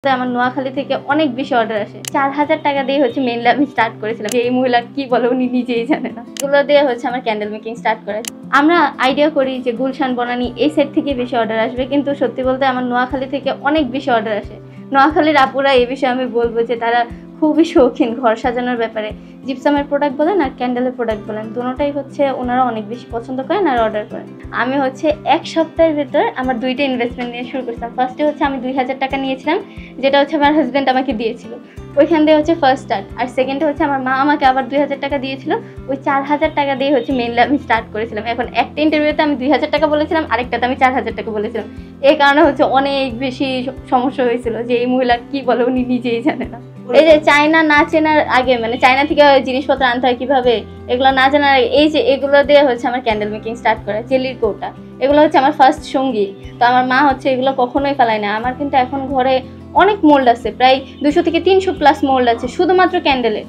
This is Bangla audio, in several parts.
আমার নোয়াখালী থেকে অনেক বেশি অর্ডার আসে। 4000 টাকা দিয়ে হচ্ছে মেইনলি আমি স্টার্ট করেছিলাম। এই মহিলা কি বলে উনি নিজেই জানে না। এগুলো দিয়ে হচ্ছে আমার ক্যান্ডেল মেকিং স্টার্ট করে। আমরা আইডিয়া করি যে গুলশান বনানী এই সাইড থেকে বেশি অর্ডার আসবে, কিন্তু সত্যি বলতে আমার নোয়াখালী থেকে অনেক বেশি অর্ডার আসে। নোয়াখালীর আপুরা এই বিষয়ে আমি বলবো যে তারা খুবই শৌখিন ঘর সাজানোর ব্যাপারে। জিপসামের প্রোডাক্ট বলেন আর ক্যান্ডেলের প্রোডাক্ট বলেন, দুটোটাই হচ্ছে ওনারা অনেক বেশি পছন্দ করেন আর অর্ডার করেন। আমি হচ্ছে এক সপ্তাহের ভেতর আমার দুইটা ইনভেস্টমেন্ট নিয়ে শুরু করছিলাম। ফার্স্টে হচ্ছে আমি 2000 টাকা নিয়েছিলাম, যেটা হচ্ছে আমার হাজব্যান্ড আমাকে দিয়েছিল, ওইখান দিয়ে হচ্ছে ফার্স্ট স্টার্ট। আর সেকেন্ডে হচ্ছে আমার মা আমাকে আবার 2000 টাকা দিয়েছিল, ওই 4000 টাকা দিয়ে হচ্ছে মেইনলি আমি স্টার্ট করেছিলাম। এখন একটা ইন্টারভিউতে আমি 2000 টাকা বলেছিলাম, আরেকটাতে আমি 4000 টাকা বলেছিলাম। এই কারণে হচ্ছে অনেক বেশি সমস্যা হয়েছিল যে এই মহিলা কি বলে উনি নিজেই জানে না। এই যে চায়না না চেনার আগে, মানে চায়না থেকে জিনিসপত্র আনতে হয় কিভাবে, এগুলো না জানার আগে এই যে এগুলো দিয়ে হচ্ছে আমার ক্যান্ডেল মেকিং স্টার্ট করে। জেলির কৌটা, এগুলো হচ্ছে আমার ফার্স্ট সঙ্গী। তো আমার মা হচ্ছে এগুলো কখনোই ফেলায় না। আমার কিন্তু এখন ঘরে অনেক মোল্ড আছে, প্রায় 200 থেকে 300 প্লাস মোল্ড আছে শুধুমাত্র ক্যান্ডেলের।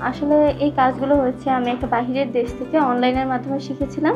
আসলে এই কাজগুলো হচ্ছে আমি একটা বাহিরের দেশ থেকে অনলাইনের মাধ্যমে শিখেছিলাম,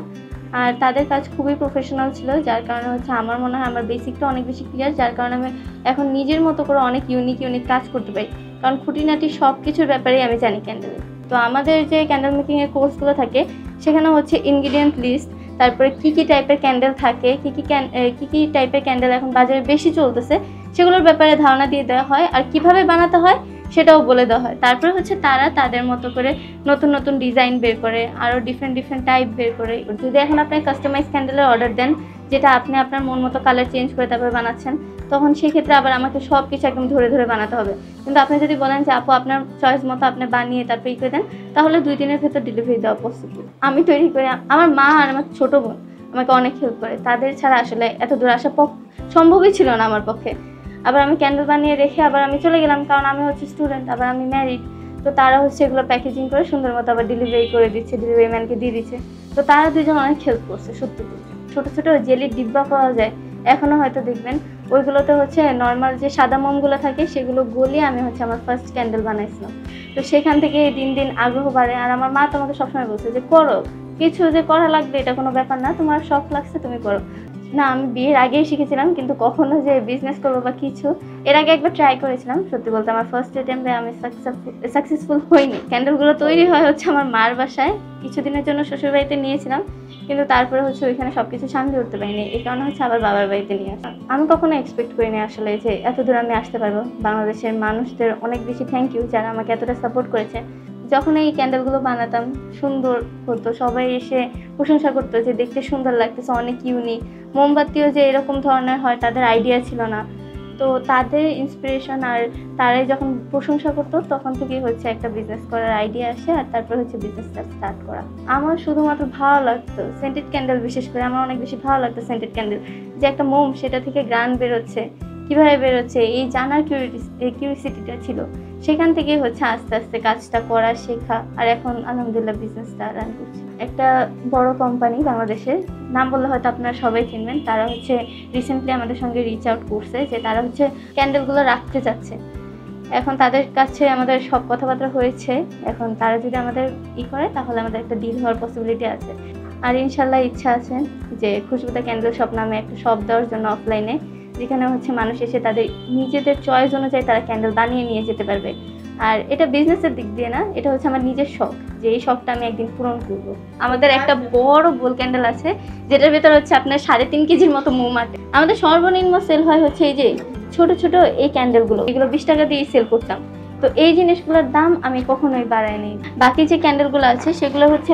আর তাদের কাজ খুবই প্রফেশনাল ছিল, যার কারণে হচ্ছে আমার মনে হয় আমার বেসিকটা অনেক বেশি ক্লিয়ার, যার কারণে আমি এখন নিজের মতো করে অনেক ইউনিক কাজ করতে পারি, কারণ খুঁটিনাটি সব কিছুর ব্যাপারেই আমি জানি ক্যান্ডেলের। তো আমাদের যে ক্যান্ডেল মেকিংয়ের কোর্সগুলো থাকে সেখানে হচ্ছে ইনগ্রিডিয়েন্ট লিস্ট, তারপরে কী কী টাইপের ক্যান্ডেল থাকে, কী কী টাইপের ক্যান্ডেল এখন বাজারে বেশি চলতেছে সেগুলোর ব্যাপারে ধারণা দিয়ে দেওয়া হয়, আর কিভাবে বানাতে হয় সেটাও বলে দেওয়া হয়। তারপরে হচ্ছে তারা তাদের মতো করে নতুন নতুন ডিজাইন বের করে, আরও ডিফারেন্ট টাইপ বের করে। যদি এখন আপনি কাস্টমাইজ ক্যান্ডেলের অর্ডার দেন, যেটা আপনি আপনার মন মতো কালার চেঞ্জ করে তারপরে বানাচ্ছেন, তখন সেক্ষেত্রে আবার আমাকে সব কিছু একদম ধরে ধরে বানাতে হবে। কিন্তু আপনি যদি বলেন যে আপু আপনার চয়েস মতো আপনি বানিয়ে তারপরে করে দেন, তাহলে 2 দিনের ভেতর ডেলিভারি দেওয়া পসিবল। আমি তৈরি করে, আমার মা আর আমার ছোটো বোন আমাকে অনেক হেল্প করে, তাদের ছাড়া আসলে এত দূর আসা সম্ভবই ছিল না আমার পক্ষে। আবার আমি ক্যান্ডেল বানিয়ে রেখে আবার আমি চলে গেলাম, কারণ আমি হচ্ছে স্টুডেন্ট, আবার আমি ম্যারিড। তো তারা হচ্ছে এগুলো প্যাকেজিং করে সুন্দর মতো আবার ডেলিভারি করে দিচ্ছে, ডেলিভারি ম্যানকে দিয়ে দিচ্ছে। তো তারা দুজন অনেক হেল্প করছে সত্যি। ছোটো ছোটো জেলির ডিব্বা পাওয়া যায় এখনও, হয়তো দেখবেন ওইগুলোতে হচ্ছে নর্মাল যে সাদা মোমগুলো থাকে সেগুলো গলিয়ে আমি হচ্ছে আমার ফার্স্ট ক্যান্ডেল বানাইছিলাম। তো সেখান থেকে দিন দিন আগ্রহ বাড়ে। আর আমার মা তো আমাকে সবসময় বলছে যে করো, কিছু যে করা লাগবে এটা কোনো ব্যাপার না, তোমার শখ লাগছে তুমি করো। না, আমি বিয়ের আগেই শিখেছিলাম, কিন্তু কখনো যে বিজনেস করবো বা কিছু, এর আগে একবার ট্রাই করেছিলাম। সত্যি বলতে আমার ফার্স্ট অ্যাটেম্পে আমি সাকসেসফুল হইনি। ক্যান্ডেলগুলো তৈরি হয় হচ্ছে আমার মার বাসায়, কিছুদিনের জন্য শ্বশুরবাড়িতে নিয়েছিলাম, কিন্তু তারপরে হচ্ছে ওইখানে সব কিছু সামলে উঠতে পারিনি, এই কারণে হচ্ছে আবার বাবার বাড়িতে নিয়ে আসা। আমি কখনো এক্সপেক্ট করিনি আসলে যে এত দূর আমি আসতে পারবো। বাংলাদেশের মানুষদের অনেক বেশি থ্যাংক ইউ যারা আমাকে এতটা সাপোর্ট করেছে। যখন এই ক্যান্ডেলগুলো বানাতাম সুন্দর হতো, সবাই এসে প্রশংসা করতো যে দেখতে সুন্দর লাগতেছে, অনেক ইউনিক। মোমবাতিও যে এরকম ধরনের হয় তাদের আইডিয়া ছিল না। তো তাদের ইন্সপিরেশন আর তারাই যখন প্রশংসা করতো তখন থেকেই হচ্ছে একটা বিজনেস করার আইডিয়া আসে, আর তারপর হচ্ছে বিজনেসটা স্টার্ট করা। আমার শুধুমাত্র ভালো লাগতো সেন্টেড ক্যান্ডেল, বিশেষ করে আমার অনেক বেশি ভালো লাগতো সেন্টেড ক্যান্ডেল, যে একটা মোম সেটা থেকে গ্রান বেরোচ্ছে, কীভাবে বেরোচ্ছে এই জানার কিউরিসিটিটা ছিল। সেখান থেকেই হচ্ছে আস্তে আস্তে কাজটা করা শেখা, আর এখন আলহামদুলিল্লাহ বিজনেসটা রান করছি। একটা বড় কোম্পানি বাংলাদেশের, নাম বললে হয়তো আপনারা সবাই চিনবেন, তারা হচ্ছে রিসেন্টলি আমাদের সঙ্গে রিচ আউট করছে যে তারা হচ্ছে ক্যান্ডেলগুলো রাখতে চাচ্ছে। এখন তাদের কাছে আমাদের সব কথাবার্তা হয়েছে, এখন তারা যদি আমাদের করে তাহলে আমাদের একটা ডিল হওয়ার পসিবিলিটি আছে। আর ইনশাল্লাহ ইচ্ছা আছে যে খুশবুদা ক্যান্ডেল শপ নামে একটা শপ দেওয়ার জন্য অফলাইনে, যেখানে হচ্ছে মানুষ এসে তাদের নিজেদের চয়েস অনুযায়ী তারা ক্যান্ডেল বানিয়ে নিয়ে যেতে পারবে। আর এটা বিজনেসের দিক দিয়ে না, এটা হচ্ছে আমার নিজের শখ, যে এই শখটা আমি একদিন পূরণ করবো। আমাদের একটা বড় বোল ক্যান্ডেল আছে, যেটার ভেতর হচ্ছে আপনার 3.5 কেজির মতো মোম আছে। আমাদের সর্বনিম্ন সেল হয় হচ্ছে এই যে ছোট ছোট এই ক্যান্ডেলগুলো, এগুলো 20 টাকা দিয়ে সেল করতাম। তো এই জিনিসগুলোর দাম আমি কখনোই বাড়াইনি। বাকি যে ক্যান্ডেলগুলো আছে সেগুলো হচ্ছে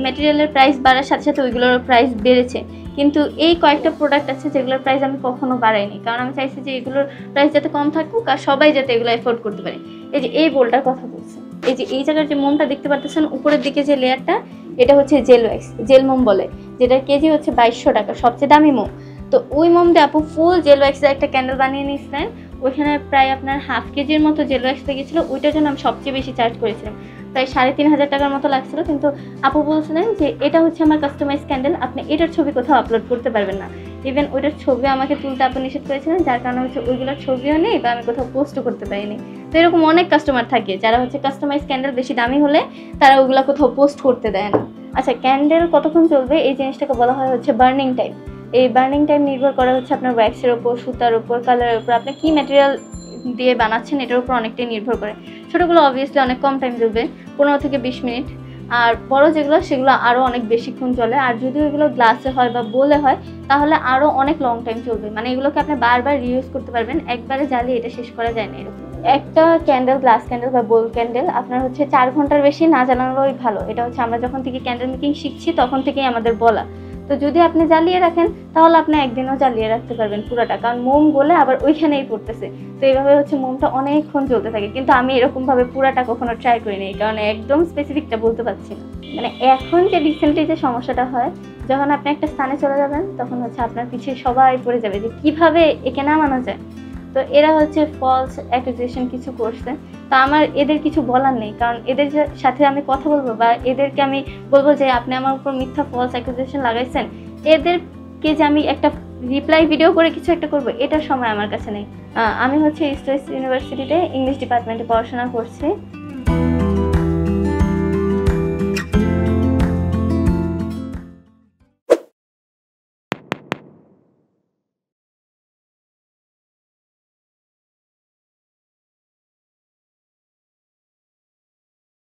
ম্যাটেরিয়ালের প্রাইস বাড়ার সাথে সাথে ওইগুলোর প্রাইস বেড়েছে, কিন্তু এই কয়েকটা প্রোডাক্ট আছে যেগুলোর প্রাইস আমি কখনো বাড়াইনি, কারণ আমি চাইছি যে এগুলোর প্রাইস যাতে কম থাকুক আর সবাই যাতে এগুলো এফোর্ড করতে পারে। এই যে এই বোলটার কথা বলছি, এই যে এই জায়গার যে মোমটা দেখতে পাচ্ছেন উপরের দিকে যে লেয়ারটা, এটা হচ্ছে জেল মোম বলে, যেটার কেজি হচ্ছে 2200 টাকা, সবচেয়ে দামি মোম। তো ওই মোম দিয়ে আপু ফুল জেল ওয়্যাক্সের একটা ক্যান্ডেল বানিয়ে নিয়েছিলেন, ওইখানে প্রায় আপনার 1/2 কেজির মতো জেল ওয়্যাক্স লেগেছিলো, ওইটার জন্য আমি সবচেয়ে বেশি চার্জ করেছিলাম, প্রায় 3500 টাকার মতো লাগছিল। কিন্তু আপু বলছিলেন যে এটা হচ্ছে আমার কাস্টমাইজ ক্যান্ডেল, আপনি এটার ছবি কোথাও আপলোড করতে পারবেন না। ইভেন ওইটার ছবি আমাকে তুলতে আপনি নিষেধ করেছিলেন, যার কারণে হচ্ছে ওইগুলোর ছবিও নেই বা আমি কোথাও পোস্টও করতে পারিনি। তো এরকম অনেক কাস্টমার থাকে যারা হচ্ছে কাস্টমাইজ ক্যান্ডেল বেশি দামি হলে তারা ওইগুলো কোথাও পোস্ট করতে দেয় না। আচ্ছা, ক্যান্ডেল কতক্ষণ চলবে এই জিনিসটাকে বলা হয় হচ্ছে বার্নিং টাইম। এই বার্নিং টাইম নির্ভর করে হচ্ছে আপনার ওয়্যাক্সের উপর, সুতার উপর, কালারের উপর, আপনি কি ম্যাটেরিয়াল দিয়ে বানাচ্ছেন এটার উপর অনেকটাই নির্ভর করে। ছোটোগুলো অবভিয়াসলি অনেক কম টাইম চলবে, 15 থেকে 20 মিনিট। আর বড় যেগুলো সেগুলো আরও অনেক বেশিক্ষণ চলে। আর যদি এগুলো গ্লাসে হয় বা বোলে হয় তাহলে আরও অনেক লং টাইম চলবে, মানে এগুলোকে আপনি বারবার রিউজ করতে পারবেন, একবারে জ্বালিয়ে এটা শেষ করা যায় না এরকম। একটা ক্যান্ডেল, গ্লাস ক্যান্ডেল বা বোল ক্যান্ডেল আপনার হচ্ছে 4 ঘন্টার বেশি না জ্বালানোই ভালো। এটা হচ্ছে আমরা যখন থেকে ক্যান্ডেল মেকিং শিখছি তখন থেকেই আমাদের বলা। তো যদি আপনি জ্বালিয়ে রাখেন তাহলে আপনি একদিনও জ্বালিয়ে রাখতে পারবেন পুরোটা, কারণ মোম গলে আবার ওইখানেই পড়তেছে। তো এইভাবে হচ্ছে মোমটা অনেকক্ষণ চলতে থাকে, কিন্তু আমি এরকমভাবে পুরাটা কখনো ট্রাই করিনি, কারণ একদম স্পেসিফিকটা বলতে পারছি না। মানে এখন যে রিসেন্টলি যে সমস্যাটা হয়, যখন আপনি একটা স্থানে চলে যাবেন তখন হচ্ছে আপনার পিছিয়ে সবাই পড়ে যাবে যে কিভাবে একে নামানো যায়। তো এরা হচ্ছে ফলস অ্যাকুজেশন কিছু করছে। তো আমার এদের কিছু বলার নেই, কারণ এদের সাথে আমি কথা বলবো বা এদেরকে আমি বলবো যে আপনি আমার উপর মিথ্যা ফলস অ্যাকুজেশন লাগাইছেন, এদেরকে যে আমি একটা রিপ্লাই ভিডিও করে কিছু একটা করবো এটার সময় আমার কাছে নেই। আমি হচ্ছে ইস্ট ওয়েস্ট ইউনিভার্সিটিতে ইংলিশ ডিপার্টমেন্টে পড়াশোনা করছি।